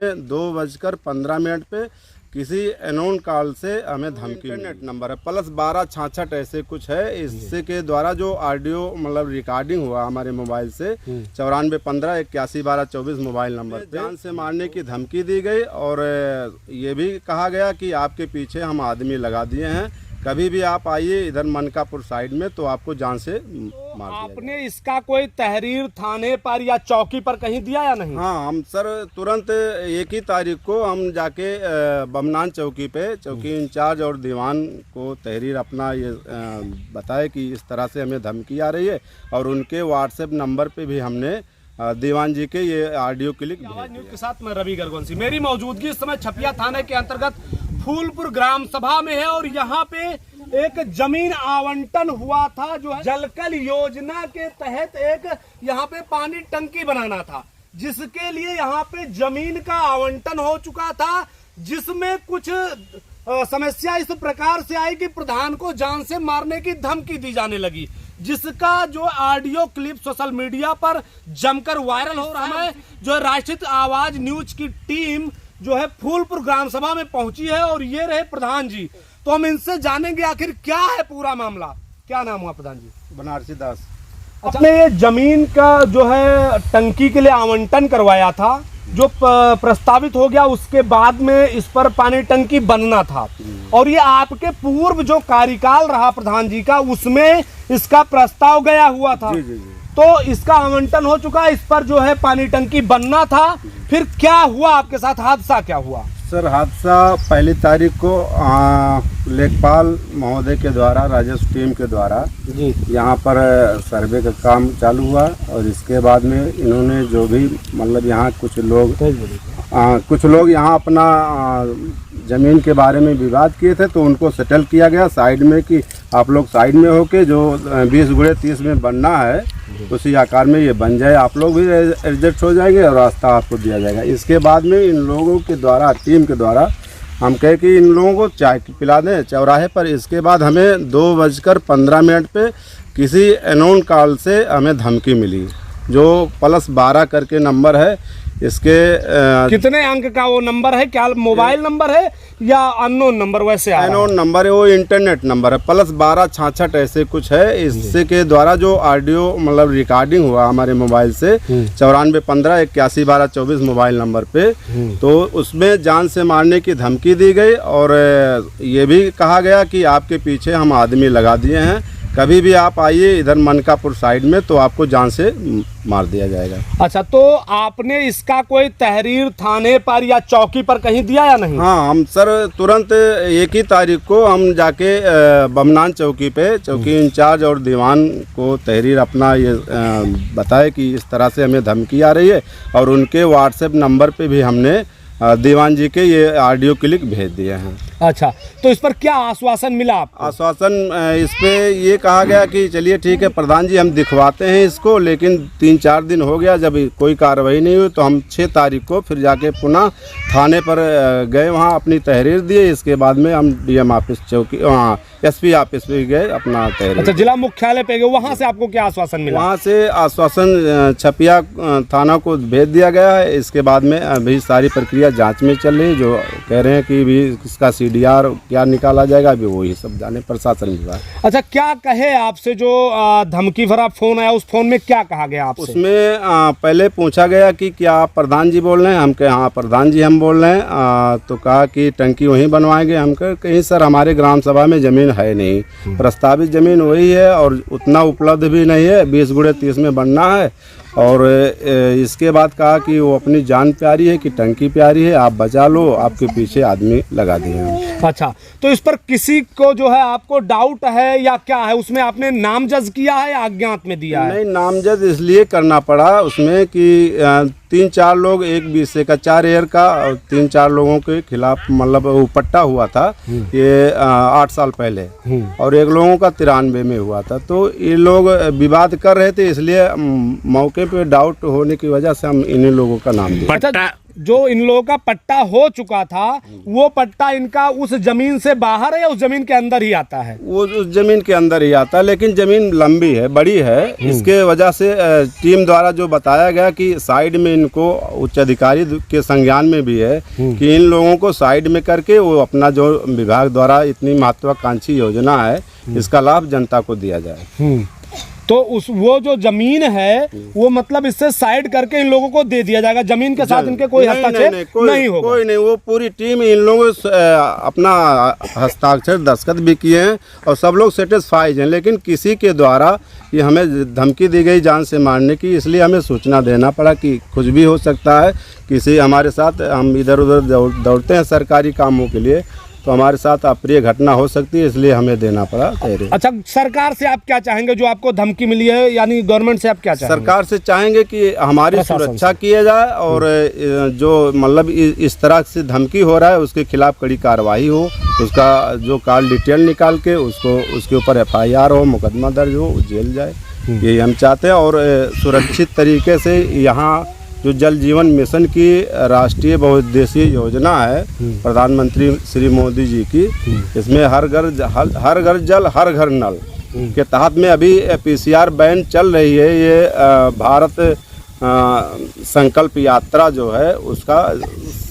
2:15 पे किसी unknown call से हमें धमकी, इंटरनेट नंबर है +1266 ऐसे कुछ है। इससे के द्वारा जो ऑडियो मतलब रिकॉर्डिंग हुआ हमारे मोबाइल से 9415811224 मोबाइल नंबर पे जान से मारने की धमकी दी गई और ये भी कहा गया कि आपके पीछे हम आदमी लगा दिए हैं, कभी भी आप आइए इधर मनकापुर साइड में तो आपको जान से मार दिया। आपने इसका कोई तहरीर थाने पर या चौकी पर कहीं दिया या नहीं? हाँ, हम सर तुरंत 1 तारीख को हम जाके बमनान चौकी पे चौकी इंचार्ज और दीवान को तहरीर अपना ये बताए कि इस तरह से हमें धमकी आ रही है और उनके व्हाट्सएप नंबर पे भी हमने दीवान जी के ये ऑडियो क्लिप आवाज न्यूज के साथ मैं रवि गरगोंसी। मेरी मौजूदगी इस समय छपिया थाने के अंतर्गत फूलपुर ग्राम सभा में है और यहाँ पे एक जमीन आवंटन हुआ था जो जलकल योजना के तहत एक यहाँ पे पानी टंकी बनाना था, जिसके लिए यहाँ पे जमीन का आवंटन हो चुका था, जिसमें कुछ समस्या इस प्रकार से आई कि प्रधान को जान से मारने की धमकी दी जाने लगी, जिसका जो ऑडियो क्लिप सोशल मीडिया पर जमकर वायरल हो रहा है। जो राष्ट्रीय आवाज न्यूज की टीम जो है फूलपुर ग्राम सभा में पहुंची है और ये रहे प्रधान जी, तो हम इनसे जानेंगे आखिर क्या है पूरा मामला। क्या नाम हुआ प्रधान जी? बनारसी दास। अपने ये जमीन का जो है टंकी के लिए आवंटन करवाया था, जो प्रस्तावित हो गया, उसके बाद में इस पर पानी टंकी बनना था और ये आपके पूर्व जो कार्यकाल रहा प्रधान जी का उसमें इसका प्रस्ताव गया हुआ था। जी। तो इसका आवंटन हो चुका, इस पर जो है पानी टंकी बनना था। फिर क्या हुआ आपके साथ, हादसा क्या हुआ? सर हादसा 1 तारीख को लेखपाल महोदय के द्वारा राजस्व टीम के द्वारा जी यहाँ पर सर्वे का काम चालू हुआ और इसके बाद में इन्होंने जो भी मतलब यहाँ कुछ लोग यहाँ अपना ज़मीन के बारे में विवाद किए थे, तो उनको सेटल किया गया साइड में कि आप लोग साइड में होके जो 20x30 में बनना है उसी आकार में ये बन जाए, आप लोग भी एडजस्ट हो जाएंगे और रास्ता आपको दिया जाएगा। इसके बाद में इन लोगों के द्वारा टीम के द्वारा हम कहे कि इन लोगों को चाय पिला दें चौराहे पर। इसके बाद हमें 2:15 पे किसी अननोन कॉल से हमें धमकी मिली, जो +12 करके नंबर है। इसके कितने अंक का वो नंबर है? क्या मोबाइल नंबर है या अननोन नंबर? वैसे अननोन नंबर है, वो इंटरनेट नंबर है +1266 ऐसे कुछ है। इससे के द्वारा जो ऑडियो मतलब रिकॉर्डिंग हुआ हमारे मोबाइल से 9415811224 मोबाइल नंबर पे, तो उसमें जान से मारने की धमकी दी गई और ये भी कहा गया कि आपके पीछे हम आदमी लगा दिए हैं, कभी भी आप आइए इधर मनकापुर साइड में तो आपको जान से मार दिया जाएगा। अच्छा, तो आपने इसका कोई तहरीर थाने पर या चौकी पर कहीं दिया या नहीं? हाँ, हम सर तुरंत 1 तारीख को हम जाके बमनान चौकी पे चौकी इंचार्ज और दीवान को तहरीर अपना ये बताए कि इस तरह से हमें धमकी आ रही है और उनके व्हाट्सएप नंबर पे भी हमने दीवान जी के ये ऑडियो क्लिप भेज दिए हैं। अच्छा, तो इस पर क्या आश्वासन मिला आपको? आश्वासन इस पे ये कहा गया कि चलिए ठीक है प्रधान जी हम दिखवाते हैं इसको, लेकिन 3-4 दिन हो गया जब कोई कार्रवाई नहीं हुई तो हम 6 तारीख को फिर जाके पुनः थाने पर गए, वहाँ अपनी तहरीर दिए। इसके बाद में हम DM ऑफिस चौकी वहाँ SP ऑफिस पे गए अपना तहरीर। अच्छा, जिला मुख्यालय पे गए, वहाँ से आपको क्या आश्वासन मिला? वहाँ से आश्वासन छपिया थाना को भेज दिया गया है। इसके बाद में अभी सारी प्रक्रिया जाँच में चल रही है, जो कह रहे हैं कि भी इसका CDR क्या निकाला जाएगा अभी वही सब जाने प्रशासन विभाग। अच्छा, क्या कहे आपसे जो धमकी भरा फोन आया, उस फोन में क्या कहा गया आपसे? उसमें पहले पूछा गया कि क्या आप प्रधान जी बोल रहे हैं? हम कहे हाँ प्रधान जी हम बोल रहे हैं। तो कहा कि टंकी वहीं बनवाएंगे। हम कहे कहीं सर हमारे ग्राम सभा में ज़मीन है नहीं, प्रस्तावित ज़मीन वही है और उतना उपलब्ध भी नहीं है, 20x30 में बनना है। और इसके बाद कहा कि वो अपनी जान प्यारी है कि टंकी प्यारी है, आप बचा लो, आपके पीछे आदमी लगा दिए हैं। अच्छा, तो इस पर किसी को जो है आपको डाउट है या क्या है? उसमें आपने नामजद किया है या अज्ञात में दिया है? नहीं, नामजद इसलिए करना पड़ा उसमें कि 3-4 लोग, एक 20 का 4 एयर का और 3-4 लोगों के खिलाफ मतलब वो पट्टा हुआ था ये 8 साल पहले और एक लोगों का 93 में हुआ था। तो ये लोग विवाद कर रहे थे, इसलिए मौके पे डाउट होने की वजह से हम इन्हीं लोगों का नाम दिया। जो इन लोगों का पट्टा हो चुका था वो पट्टा इनका उस जमीन से बाहर है या उस जमीन के अंदर ही आता है? वो उस जमीन के अंदर ही आता है, लेकिन जमीन लंबी है, बड़ी है। इसके वजह से टीम द्वारा जो बताया गया कि साइड में इनको उच्च अधिकारी के संज्ञान में भी है कि इन लोगों को साइड में करके वो अपना जो विभाग द्वारा इतनी महत्वाकांक्षी योजना है इसका लाभ जनता को दिया जाए। तो वो जो जमीन है वो मतलब इससे साइड करके इन लोगों को दे दिया जाएगा, जमीन के साथ इनके कोई हस्ताक्षर नहीं होगा? कोई नहीं, वो पूरी टीम इन लोगों अपना हस्ताक्षर दस्तखत भी किए हैं और सब लोग सेटिस्फाइड हैं, लेकिन किसी के द्वारा ये हमें धमकी दी गई जान से मारने की, इसलिए हमें सूचना देना पड़ा कि कुछ भी हो सकता है। किसी हमारे साथ, हम इधर उधर दौड़ते हैं सरकारी कामों के लिए, तो हमारे साथ अप्रिय घटना हो सकती है, इसलिए हमें देना पड़ा। अच्छा, सरकार से आप क्या चाहेंगे जो आपको धमकी मिली है, यानी गवर्नमेंट से आप क्या चाहेंगे? सरकार से चाहेंगे कि हमारी सुरक्षा किया जाए और जो मतलब इस तरह से धमकी हो रहा है उसके खिलाफ कड़ी कार्रवाई हो, उसका जो कॉल डिटेल निकाल के उसके ऊपर FIR हो, मुकदमा दर्ज हो, जेल जाए, यही हम चाहते हैं। और सुरक्षित तरीके से यहाँ जो जल जीवन मिशन की राष्ट्रीय बहुउद्देशीय योजना है प्रधानमंत्री श्री मोदी जी की, इसमें हर घर जल हर घर नल के तहत में अभी PCR बैन चल रही है। ये भारत संकल्प यात्रा जो है उसका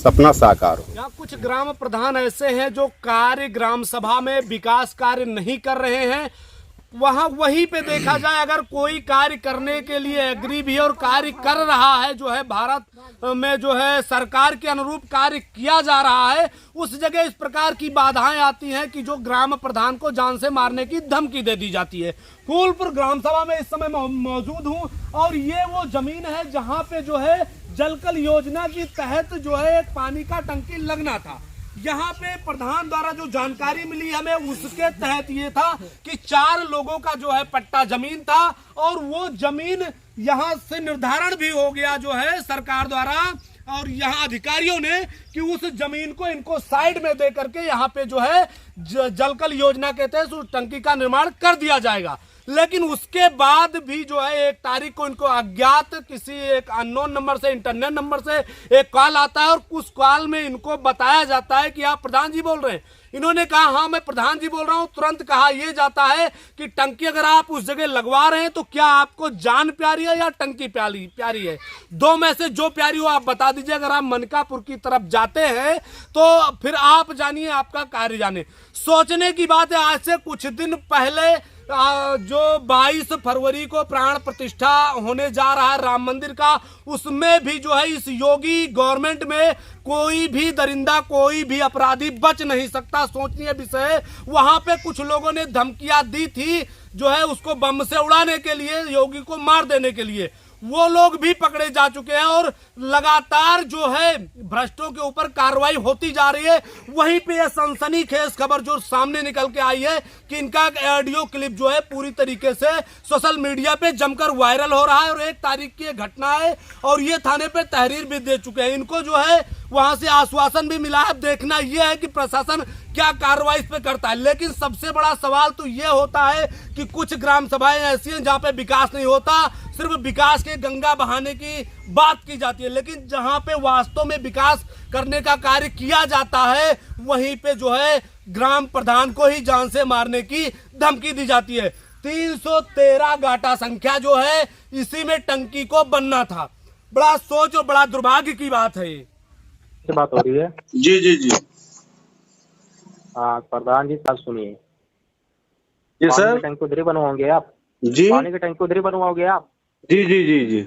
सपना साकार हो। यहाँ कुछ ग्राम प्रधान ऐसे हैं जो कार्य ग्राम सभा में विकास कार्य नहीं कर रहे हैं, वहाँ वहीं पे देखा जाए अगर कोई कार्य करने के लिए एग्री भी और कार्य कर रहा है, जो है भारत में जो है सरकार के अनुरूप कार्य किया जा रहा है, उस जगह इस प्रकार की बाधाएं आती हैं कि जो ग्राम प्रधान को जान से मारने की धमकी दे दी जाती है। फूलपुर ग्राम सभा में इस समय मौजूद हूँ और ये वो जमीन है जहाँ पे जो है जलकल योजना के तहत जो है एक पानी का टंकी लगना था। यहाँ पे प्रधान द्वारा जो जानकारी मिली हमें उसके तहत ये था कि 4 लोगों का जो है पट्टा जमीन था और वो जमीन यहाँ से निर्धारण भी हो गया जो है सरकार द्वारा और यहाँ अधिकारियों ने कि उस जमीन को इनको साइड में दे करके यहाँ पे जो है जलकल योजना के तहत उस टंकी का निर्माण कर दिया जाएगा। लेकिन उसके बाद भी जो है 1 तारीख को इनको अज्ञात किसी एक अननोन नंबर से, इंटरनेट नंबर से एक कॉल आता है और उस कॉल में इनको बताया जाता है कि आप प्रधान जी बोल रहे हैं। इन्होंने कहा हाँ मैं प्रधान जी बोल रहा हूं। तुरंत कहा यह जाता है कि टंकी अगर आप उस जगह लगवा रहे हैं तो क्या आपको जान प्यारी है या टंकी प्यारी है? 2 में से जो प्यारी हो आप बता दीजिए। अगर आप मनकापुर की तरफ जाते हैं तो फिर आप जानिए, आपका कार्य जाने। सोचने की बात है, आज से कुछ दिन पहले जो 22 फरवरी को प्राण प्रतिष्ठा होने जा रहा है राम मंदिर का, उसमें भी जो है इस योगी गवर्नमेंट में कोई भी दरिंदा, कोई भी अपराधी बच नहीं सकता। सोचनीय विषय, वहां पे कुछ लोगों ने धमकियां दी थी जो है उसको बम से उड़ाने के लिए, योगी को मार देने के लिए। वो लोग भी पकड़े जा चुके हैं और लगातार जो है भ्रष्टों के ऊपर कार्रवाई होती जा रही है। वहीं पे यह सनसनीखेज खबर जो सामने निकल के आई है कि इनका ऑडियो क्लिप जो है पूरी तरीके से सोशल मीडिया पे जमकर वायरल हो रहा है और 1 तारीख की घटना है और ये थाने पे तहरीर भी दे चुके हैं। इनको जो है वहां से आश्वासन भी मिला है। देखना यह है कि प्रशासन क्या कार्रवाई इस पे करता है। लेकिन सबसे बड़ा सवाल तो यह होता है कि कुछ ग्राम सभाएं ऐसी हैं जहां पे विकास नहीं होता, सिर्फ विकास के गंगा बहाने की बात की जाती है, लेकिन जहां पे वास्तव में विकास करने का कार्य किया जाता है वहीं पे जो है ग्राम प्रधान को ही जान से मारने की धमकी दी जाती है। 313 गाटा संख्या जो है इसी में टंकी को बनना था। बड़ा सोच और बड़ा दुर्भाग्य की बात है। ये बात हो रही है। जी जी जी हाँ प्रधान जी, साहब सुनिए जी सर। टंकी उधर ही बनवाओगे आप? जी, पानी की टंकी उधर ही बनवाओगे आप? जी जी जी जी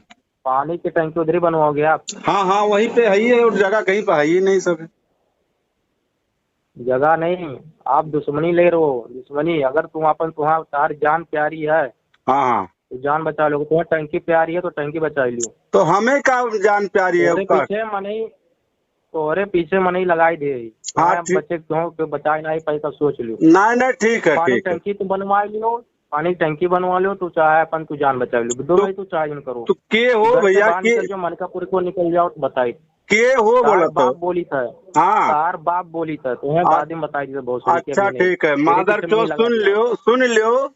पानी की टंकी उधर ही बनवाओगे आप? हाँ हाँ वहीं पे है ही है और जगह कहीं पे है ही नहीं सर। जगह नहीं, आप दुश्मनी ले रहे हो। दुश्मनी, अगर तुम्हारी जान प्यारी है हाँ हाँ तो जान बचा लो। तुम्हें टंकी प्यारी है तो टंकी बचा लियो। तो हमें का जान प्यारी है? तोरे पीछे मनी लगाई दे। हाँ, बच्चे क्यों बचाए नहीं पैसा सोच लियो। नहीं ठीक है, पानी ठीक है। टंकी तुम बनवा लियो, पानी की टंकी बनवा लो। तू चाहे अपन तू जान बचा लियो, दो भाई तू चाहे करो। तो के हो भैया के जो मनकापुर को निकल जाओ तो बताई के हो बोला तो बाप बोली था। हाँ तार बाप बोली था, तुम्हें बाद में बताई दी बहुत। अच्छा ठीक है, मादर चो सुन लियो